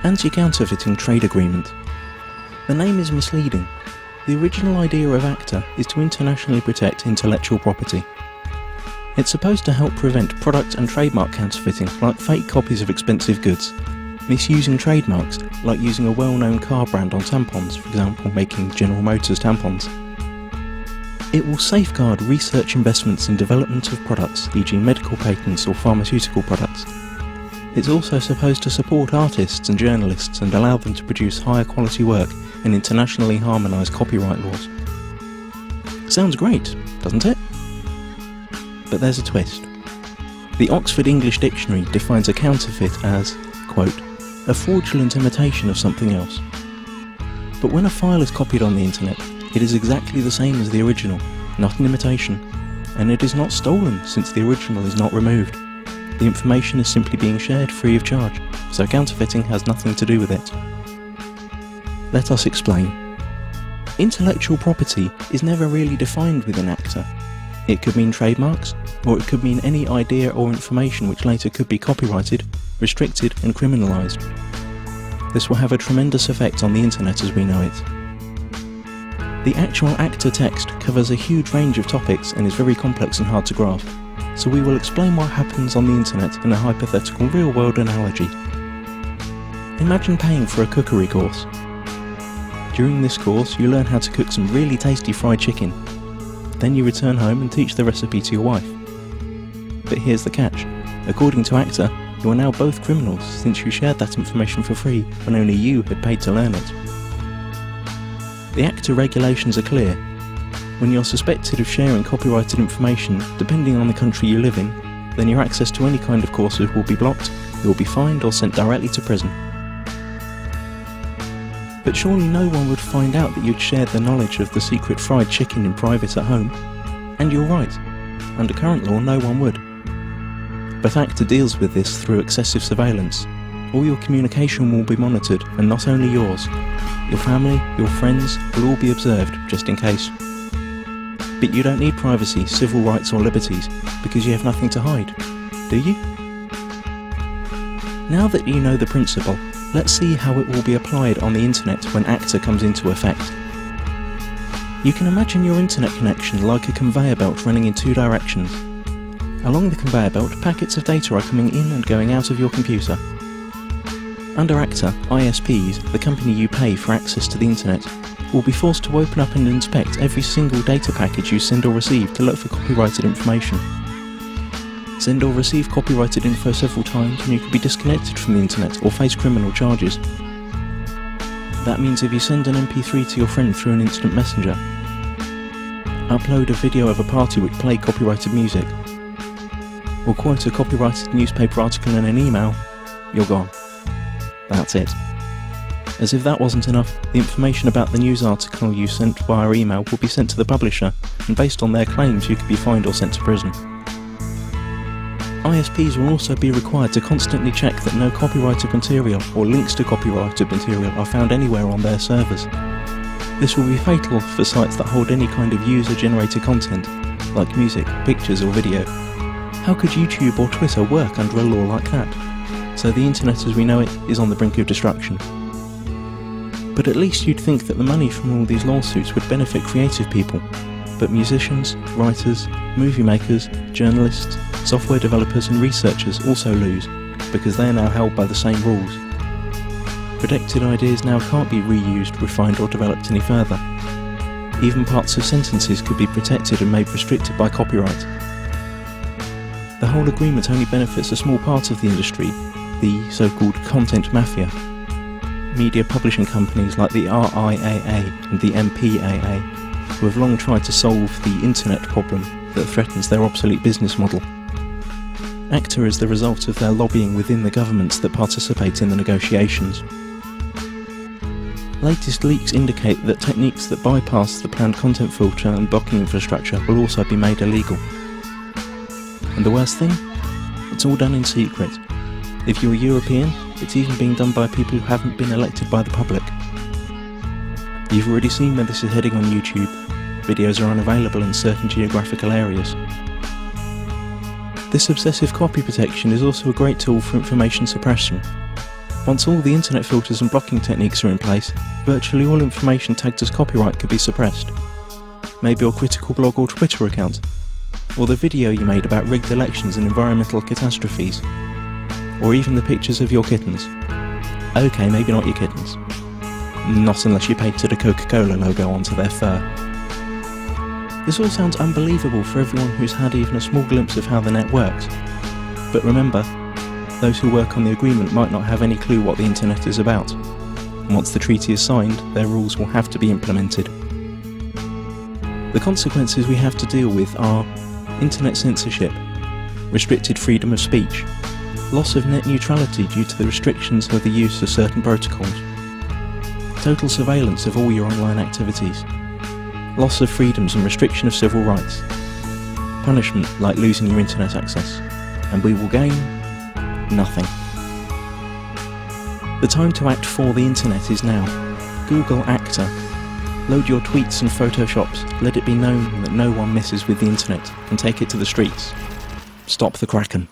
Anti-Counterfeiting Trade Agreement. The name is misleading. The original idea of ACTA is to internationally protect intellectual property. It's supposed to help prevent product and trademark counterfeiting, like fake copies of expensive goods, misusing trademarks, like using a well-known car brand on tampons, for example making General Motors tampons. It will safeguard research investments in development of products, e.g. medical patents or pharmaceutical products. It's also supposed to support artists and journalists and allow them to produce higher quality work and internationally harmonise copyright laws. Sounds great, doesn't it? But there's a twist. The Oxford English Dictionary defines a counterfeit as, quote, a fraudulent imitation of something else. But when a file is copied on the internet, it is exactly the same as the original, not an imitation, and it is not stolen since the original is not removed. The information is simply being shared free of charge, so counterfeiting has nothing to do with it. Let us explain. Intellectual property is never really defined within ACTA. It could mean trademarks, or it could mean any idea or information which later could be copyrighted, restricted and criminalised. This will have a tremendous effect on the internet as we know it. The actual ACTA text covers a huge range of topics and is very complex and hard to grasp, so we will explain what happens on the internet in a hypothetical real-world analogy. Imagine paying for a cookery course. During this course you learn how to cook some really tasty fried chicken. Then you return home and teach the recipe to your wife. But here's the catch. According to ACTA, you are now both criminals since you shared that information for free when only you had paid to learn it. The ACTA regulations are clear. When you're suspected of sharing copyrighted information, depending on the country you live in, then your access to any kind of courses will be blocked, you will be fined or sent directly to prison. But surely no one would find out that you'd shared the knowledge of the secret fried chicken in private at home. And you're right. Under current law, no one would. But ACTA deals with this through excessive surveillance. All your communication will be monitored, and not only yours. Your family, your friends will all be observed, just in case. But you don't need privacy, civil rights or liberties, because you have nothing to hide, do you? Now that you know the principle, let's see how it will be applied on the internet when ACTA comes into effect. You can imagine your internet connection like a conveyor belt running in two directions. Along the conveyor belt, packets of data are coming in and going out of your computer. Under ACTA, ISPs, the company you pay for access to the internet, will be forced to open up and inspect every single data package you send or receive to look for copyrighted information. Send or receive copyrighted info several times and you could be disconnected from the internet or face criminal charges. That means if you send an MP3 to your friend through an instant messenger, upload a video of a party which played copyrighted music, or quote a copyrighted newspaper article in an email, you're gone. That's it. As if that wasn't enough, the information about the news article you sent via email will be sent to the publisher, and based on their claims you could be fined or sent to prison. ISPs will also be required to constantly check that no copyrighted material or links to copyrighted material are found anywhere on their servers. This will be fatal for sites that hold any kind of user-generated content, like music, pictures or video. How could YouTube or Twitter work under a law like that? So the internet as we know it is on the brink of destruction. But at least you'd think that the money from all these lawsuits would benefit creative people. But musicians, writers, movie makers, journalists, software developers and researchers also lose, because they are now held by the same rules. Protected ideas now can't be reused, refined or developed any further. Even parts of sentences could be protected and made restricted by copyright. The whole agreement only benefits a small part of the industry, the so-called content mafia. Media publishing companies like the RIAA and the MPAA, who have long tried to solve the internet problem that threatens their obsolete business model. ACTA is the result of their lobbying within the governments that participate in the negotiations. Latest leaks indicate that techniques that bypass the planned content filter and blocking infrastructure will also be made illegal. And the worst thing? It's all done in secret. If you're European, it's even being done by people who haven't been elected by the public. You've already seen where this is heading on YouTube. Videos are unavailable in certain geographical areas. This obsessive copy protection is also a great tool for information suppression. Once all the internet filters and blocking techniques are in place, virtually all information tagged as copyright could be suppressed. Maybe your critical blog or Twitter account, or the video you made about rigged elections and environmental catastrophes, or even the pictures of your kittens. Okay, maybe not your kittens. Not unless you painted a Coca-Cola logo onto their fur. This all sounds unbelievable for everyone who's had even a small glimpse of how the net works. But remember, those who work on the agreement might not have any clue what the internet is about. And once the treaty is signed, their rules will have to be implemented. The consequences we have to deal with are internet censorship, restricted freedom of speech, loss of net neutrality due to the restrictions of the use of certain protocols, total surveillance of all your online activities, loss of freedoms and restriction of civil rights, punishment like losing your internet access, and we will gain nothing. The time to act for the internet is now. Google ACTA. Load your tweets and photoshops, let it be known that no one messes with the internet, and take it to the streets. Stop the Kraken.